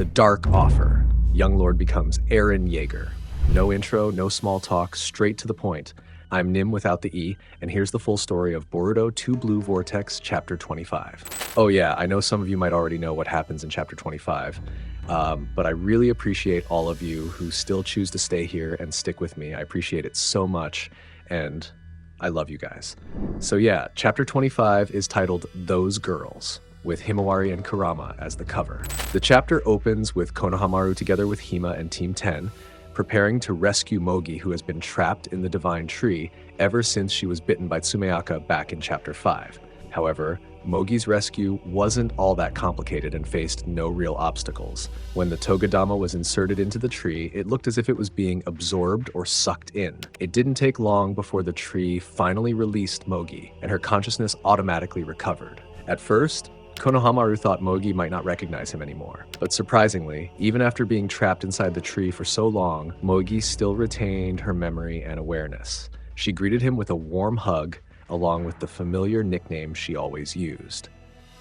The Dark Offer. Young Lord becomes EREN YEAGER. No intro, no small talk, straight to the point. I'm Nim without the E, and here's the full story of Boruto 2 Blue Vortex Chapter 25. Oh yeah, I know some of you might already know what happens in Chapter 25, but I really appreciate all of you who still choose to stay here and stick with me. I appreciate it so much, and I love you guys. So yeah, Chapter 25 is titled Those Girls, with Himawari and Kurama as the cover. The chapter opens with Konohamaru together with Hima and Team 10, preparing to rescue Moegi, who has been trapped in the Divine Tree ever since she was bitten by Tsumeaka back in Chapter 5. However, Mogi's rescue wasn't all that complicated and faced no real obstacles. When the Togadama was inserted into the tree, it looked as if it was being absorbed or sucked in. It didn't take long before the tree finally released Moegi, and her consciousness automatically recovered. At first, Konohamaru thought Moegi might not recognize him anymore, but surprisingly, even after being trapped inside the tree for so long, Moegi still retained her memory and awareness. She greeted him with a warm hug, along with the familiar nickname she always used.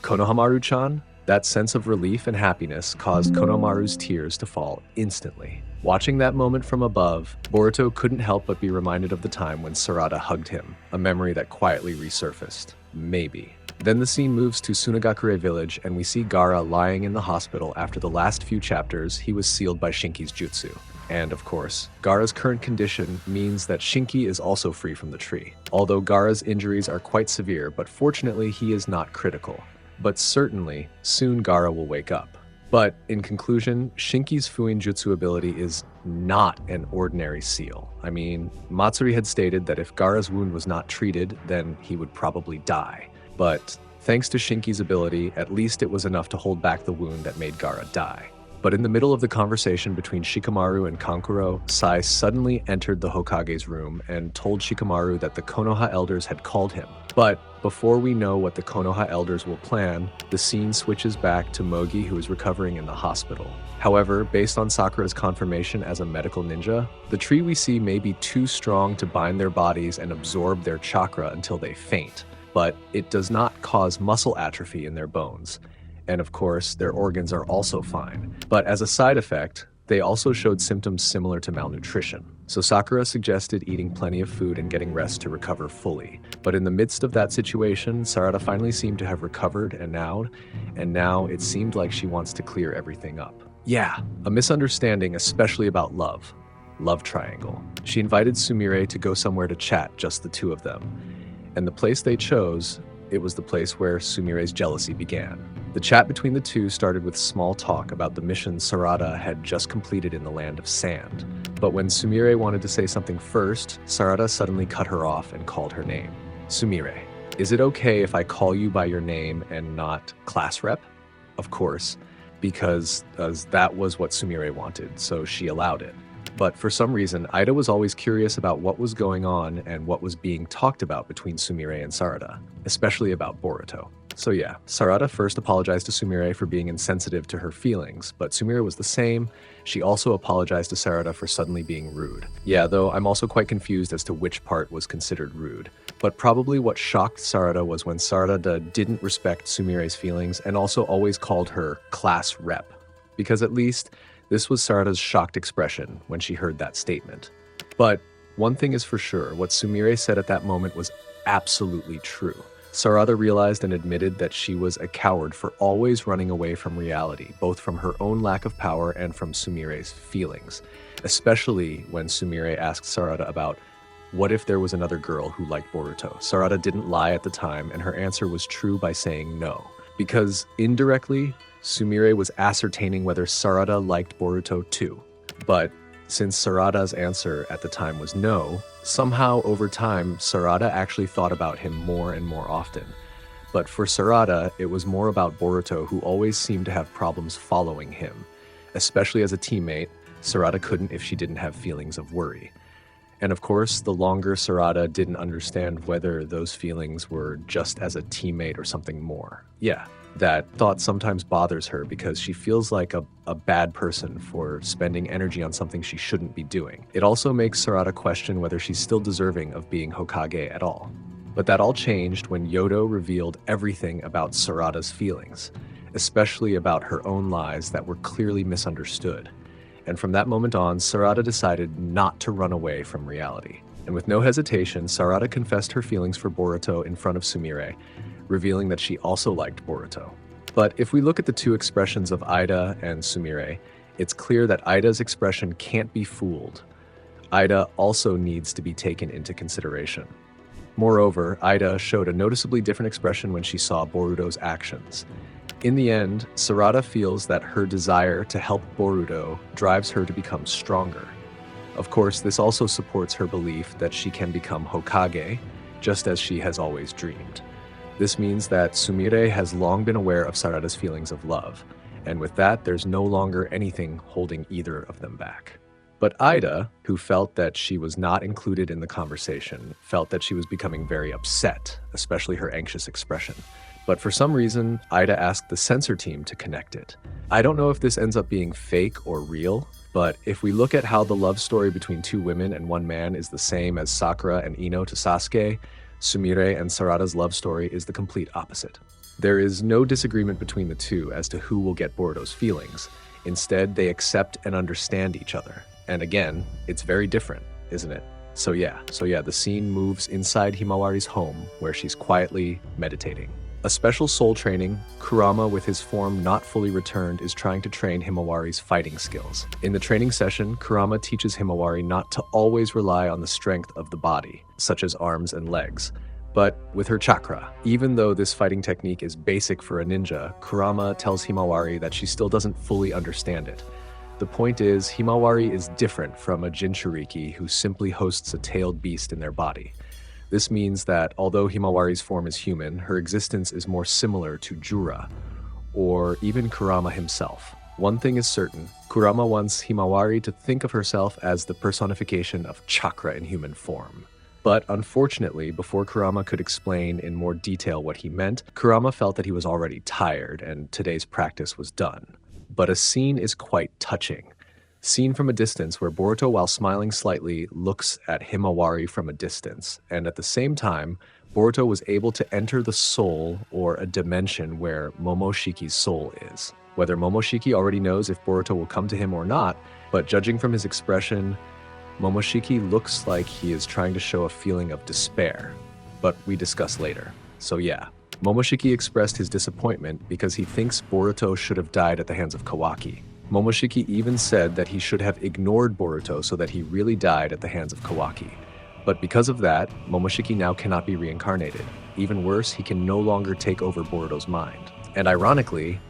Konohamaru-chan? That sense of relief and happiness caused Konohamaru's tears to fall instantly. Watching that moment from above, Boruto couldn't help but be reminded of the time when Sarada hugged him, a memory that quietly resurfaced. Maybe. Then the scene moves to Sunagakure village and we see Gaara lying in the hospital after the last few chapters he was sealed by Shinki's jutsu. And of course, Gaara's current condition means that Shinki is also free from the tree. Although Gaara's injuries are quite severe, but fortunately he is not critical. But certainly, soon Gaara will wake up. But in conclusion, Shinki's Fuin Jutsu ability is not an ordinary seal. I mean, Matsuri had stated that if Gaara's wound was not treated, then he would probably die. But thanks to Shinki's ability, at least it was enough to hold back the wound that made Gaara die. But in the middle of the conversation between Shikamaru and Kankuro, Sai suddenly entered the Hokage's room and told Shikamaru that the Konoha elders had called him. But before we know what the Konoha elders will plan, the scene switches back to Moegi, who is recovering in the hospital. However, based on Sakura's confirmation as a medical ninja, the tree we see may be too strong to bind their bodies and absorb their chakra until they faint. But it does not cause muscle atrophy in their bones. And of course, their organs are also fine. But as a side effect, they also showed symptoms similar to malnutrition. So Sakura suggested eating plenty of food and getting rest to recover fully. But in the midst of that situation, Sarada finally seemed to have recovered and now it seemed like she wants to clear everything up. Yeah, a misunderstanding, especially about love. Love triangle. She invited Sumire to go somewhere to chat, just the two of them. And the place they chose, it was the place where Sumire's jealousy began. The chat between the two started with small talk about the mission Sarada had just completed in the Land of Sand. But when Sumire wanted to say something first, Sarada suddenly cut her off and called her name. Sumire, is it okay if I call you by your name and not class rep? Of course, because that was what Sumire wanted, so she allowed it. But for some reason, Ida was always curious about what was going on and what was being talked about between Sumire and Sarada, especially about Boruto. So yeah, Sarada first apologized to Sumire for being insensitive to her feelings, but Sumire was the same. She also apologized to Sarada for suddenly being rude. Yeah, though I'm also quite confused as to which part was considered rude. But probably what shocked Sarada was when Sarada didn't respect Sumire's feelings and also always called her class rep. Because at least this was Sarada's shocked expression when she heard that statement. But one thing is for sure, what Sumire said at that moment was absolutely true. Sarada realized and admitted that she was a coward for always running away from reality, both from her own lack of power and from Sumire's feelings. Especially when Sumire asked Sarada about, what if there was another girl who liked Boruto? Sarada didn't lie at the time, and her answer was true by saying no. Because indirectly, Sumire was ascertaining whether Sarada liked Boruto too. But since Sarada's answer at the time was no, somehow over time, Sarada actually thought about him more and more often. But for Sarada, it was more about Boruto, who always seemed to have problems following him. Especially as a teammate, Sarada couldn't if she didn't have feelings of worry. And of course, the longer Sarada didn't understand whether those feelings were just as a teammate or something more. Yeah, that thought sometimes bothers her because she feels like a bad person for spending energy on something she shouldn't be doing. It also makes Sarada question whether she's still deserving of being Hokage at all. But that all changed when Yodo revealed everything about Sarada's feelings. especially about her own lies that were clearly misunderstood. And from that moment on, Sarada decided not to run away from reality. And with no hesitation, Sarada confessed her feelings for Boruto in front of Sumire, revealing that she also liked Boruto. But if we look at the two expressions of Ida and Sumire, it's clear that Ida's expression can't be fooled. Ida also needs to be taken into consideration. Moreover, Ida showed a noticeably different expression when she saw Boruto's actions. In the end, Sarada feels that her desire to help Boruto drives her to become stronger. Of course, this also supports her belief that she can become Hokage, just as she has always dreamed. This means that Sumire has long been aware of Sarada's feelings of love, and with that, there's no longer anything holding either of them back. But Ida, who felt that she was not included in the conversation, felt that she was becoming very upset, especially her anxious expression. But for some reason, Ida asked the censor team to connect it. I don't know if this ends up being fake or real, but if we look at how the love story between two women and one man is the same as Sakura and Ino to Sasuke, Sumire and Sarada's love story is the complete opposite. There is no disagreement between the two as to who will get Boruto's feelings. Instead, they accept and understand each other. And again, it's very different, isn't it? So yeah, the scene moves inside Himawari's home, where she's quietly meditating. A special soul training, Kurama, with his form not fully returned, is trying to train Himawari's fighting skills. In the training session, Kurama teaches Himawari not to always rely on the strength of the body, such as arms and legs, but with her chakra. Even though this fighting technique is basic for a ninja, Kurama tells Himawari that she still doesn't fully understand it. The point is, Himawari is different from a Jinchuriki who simply hosts a tailed beast in their body. This means that although Himawari's form is human, her existence is more similar to Jura, or even Kurama himself. One thing is certain, Kurama wants Himawari to think of herself as the personification of chakra in human form. But unfortunately, before Kurama could explain in more detail what he meant, Kurama felt that he was already tired and today's practice was done. But a scene is quite touching. Seen from a distance where Boruto, while smiling slightly, looks at Himawari from a distance, and at the same time, Boruto was able to enter the soul, or a dimension where Momoshiki's soul is. Whether Momoshiki already knows if Boruto will come to him or not, but judging from his expression, Momoshiki looks like he is trying to show a feeling of despair, but we discuss later. So yeah, Momoshiki expressed his disappointment because he thinks Boruto should have died at the hands of Kawaki. Momoshiki even said that he should have ignored Boruto so that he really died at the hands of Kawaki. But because of that, Momoshiki now cannot be reincarnated. Even worse, he can no longer take over Boruto's mind. And ironically,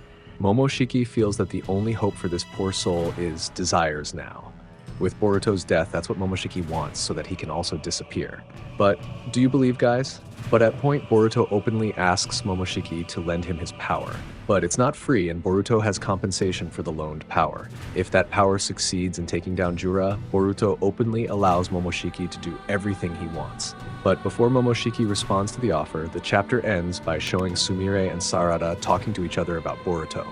Momoshiki feels that the only hope for this poor soul is desires now. With Boruto's death, that's what Momoshiki wants, so that he can also disappear. But do you believe, guys? But at point, Boruto openly asks Momoshiki to lend him his power. But it's not free, and Boruto has compensation for the loaned power. If that power succeeds in taking down Jura, Boruto openly allows Momoshiki to do everything he wants. But before Momoshiki responds to the offer, the chapter ends by showing Sumire and Sarada talking to each other about Boruto,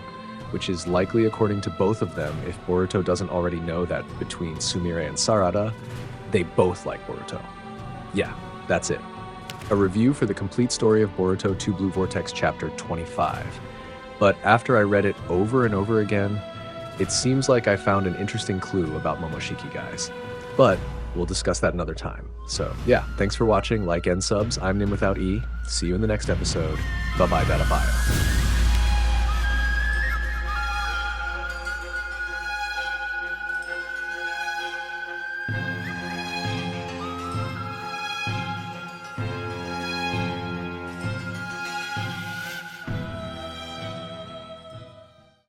which is likely according to both of them if Boruto doesn't already know that between Sumire and Sarada, they both like Boruto. Yeah, that's it. A review for the complete story of Boruto 2 Blue Vortex chapter 25. But after I read it over and over again, it seems like I found an interesting clue about Momoshiki, guys. But we'll discuss that another time. So yeah, thanks for watching, like and subs. I'm Nim without E. See you in the next episode. Bye-bye, bada bio.